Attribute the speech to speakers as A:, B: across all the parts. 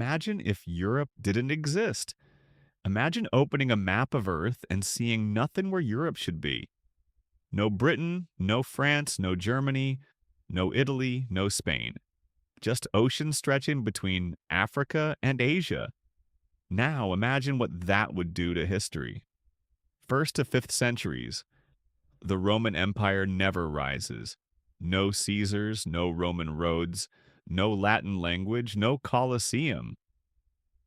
A: imagine if Europe didn't exist. Imagine opening a map of Earth and seeing nothing where Europe should be. No Britain, no France, no Germany, no Italy, no Spain. Just ocean stretching between Africa and Asia. Now imagine what that would do to history. 1st to 5th centuries, the Roman Empire never rises. No Caesars, no Roman roads, no Latin language, no Colosseum.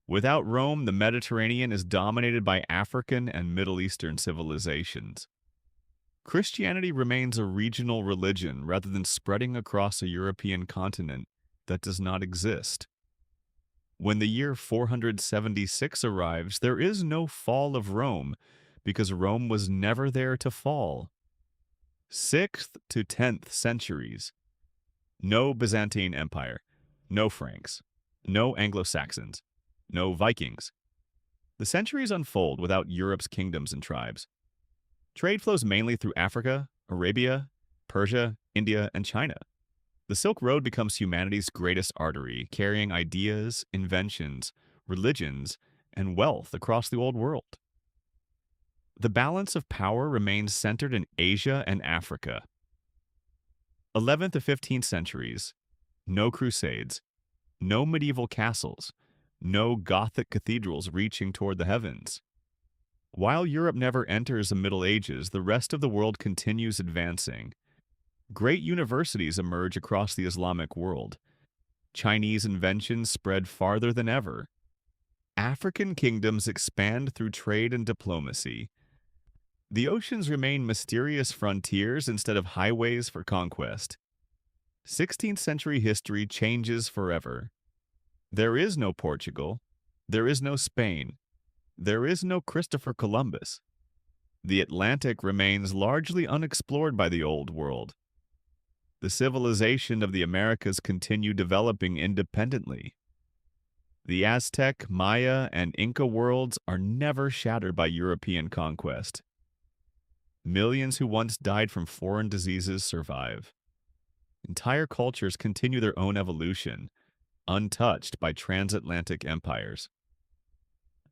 A: Without Rome, the Mediterranean is dominated by African and Middle Eastern civilizations. Christianity remains a regional religion rather than spreading across a European continent that does not exist. When the year 476 arrives, there is no fall of Rome because Rome was never there to fall. 6th to 10th centuries, no Byzantine Empire, no Franks, no Anglo-Saxons, no Vikings. The centuries unfold without Europe's kingdoms and tribes. Trade flows mainly through Africa, Arabia, Persia, India, and China. The Silk Road becomes humanity's greatest artery, carrying ideas, inventions, religions, and wealth across the old world. The balance of power remains centered in Asia and Africa. 11th to 15th centuries, no crusades, no medieval castles, no Gothic cathedrals reaching toward the heavens. While Europe never enters the Middle Ages, the rest of the world continues advancing. Great universities emerge across the Islamic world. Chinese inventions spread farther than ever. African kingdoms expand through trade and diplomacy. The oceans remain mysterious frontiers instead of highways for conquest. 16th century history changes forever. There is no Portugal. There is no Spain. There is no Christopher Columbus. The Atlantic remains largely unexplored by the Old World. The civilization of the Americas continue developing independently. The Aztec, Maya, and Inca worlds are never shattered by European conquest. Millions who once died from foreign diseases survive. Entire cultures continue their own evolution, untouched by transatlantic empires.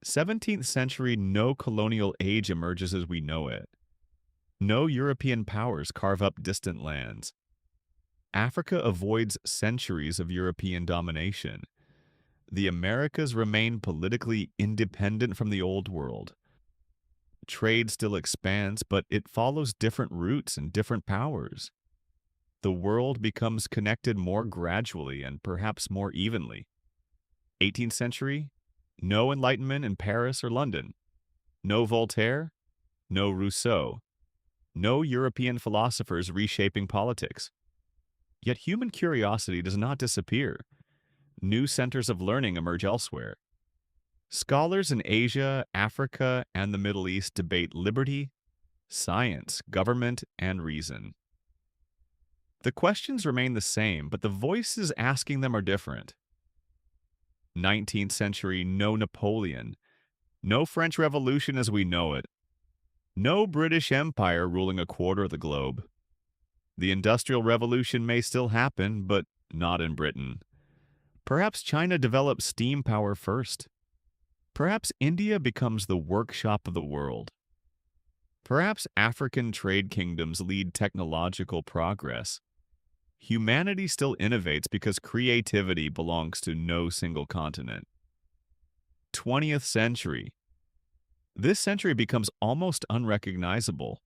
A: 17th century no colonial age emerges as we know it. No European powers carve up distant lands. Africa avoids centuries of European domination. The Americas remain politically independent from the Old World. Trade still expands, but it follows different routes and different powers. The world becomes connected more gradually and perhaps more evenly. 18th century, no Enlightenment in Paris or London. No Voltaire, no Rousseau. No European philosophers reshaping politics. Yet human curiosity does not disappear. New centers of learning emerge elsewhere. Scholars in Asia, Africa, and the Middle East debate liberty, science, government, and reason. The questions remain the same, but the voices asking them are different. 19th century, no Napoleon. No French Revolution as we know it. No British Empire ruling a quarter of the globe. The Industrial Revolution may still happen, but not in Britain. Perhaps China develops steam power first. Perhaps India becomes the workshop of the world. Perhaps African trade kingdoms lead technological progress. Humanity still innovates because creativity belongs to no single continent. 20th century. This century becomes almost unrecognizable.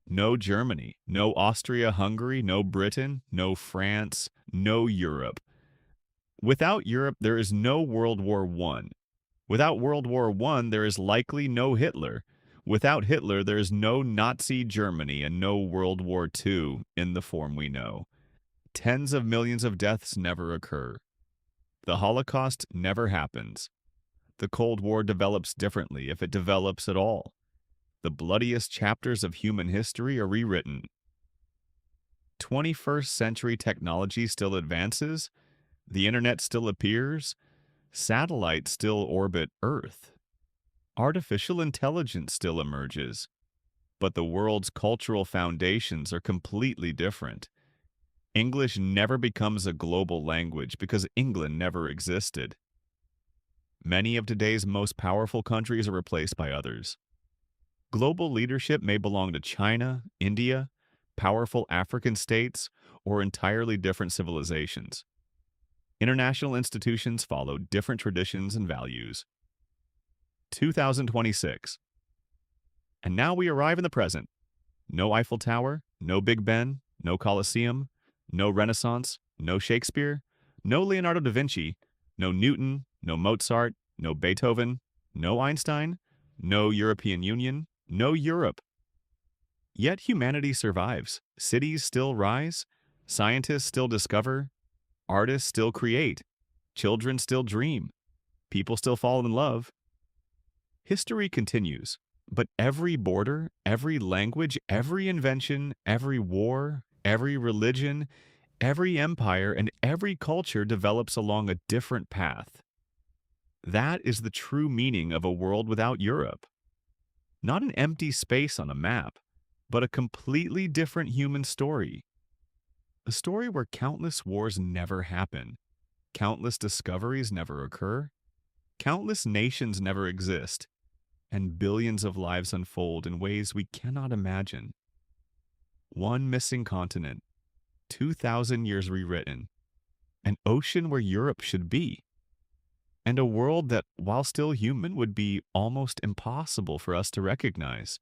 A: No Germany, no Austria-Hungary, no Britain, no France, no Europe. Without Europe, there is no World War I. Without World War I, there is likely no Hitler. Without Hitler, there is no Nazi Germany and no World War II in the form we know. Tens of millions of deaths never occur. The Holocaust never happens. The Cold War develops differently, if it develops at all. The bloodiest chapters of human history are rewritten. 21st century technology still advances. The internet still appears. Satellites still orbit Earth. Artificial intelligence still emerges. But the world's cultural foundations are completely different. English never becomes a global language because England never existed. Many of today's most powerful countries are replaced by others. Global leadership may belong to China, India, powerful African states, or entirely different civilizations. International institutions follow different traditions and values. 2026. And now we arrive in the present. No Eiffel Tower, no Big Ben, no Colosseum, no Renaissance, no Shakespeare, no Leonardo da Vinci, no Newton, no Mozart, no Beethoven, no Einstein, no European Union, no Europe. Yet humanity survives. Cities still rise, scientists still discover, artists still create, children still dream, people still fall in love. History continues, but every border, every language, every invention, every war, every religion, every empire, and every culture develops along a different path. That is the true meaning of a world without Europe. Not an empty space on a map, but a completely different human story. A story where countless wars never happen, countless discoveries never occur, countless nations never exist, and billions of lives unfold in ways we cannot imagine. One missing continent, 2,000 years rewritten, an ocean where Europe should be, and a world that, while still human, would be almost impossible for us to recognize.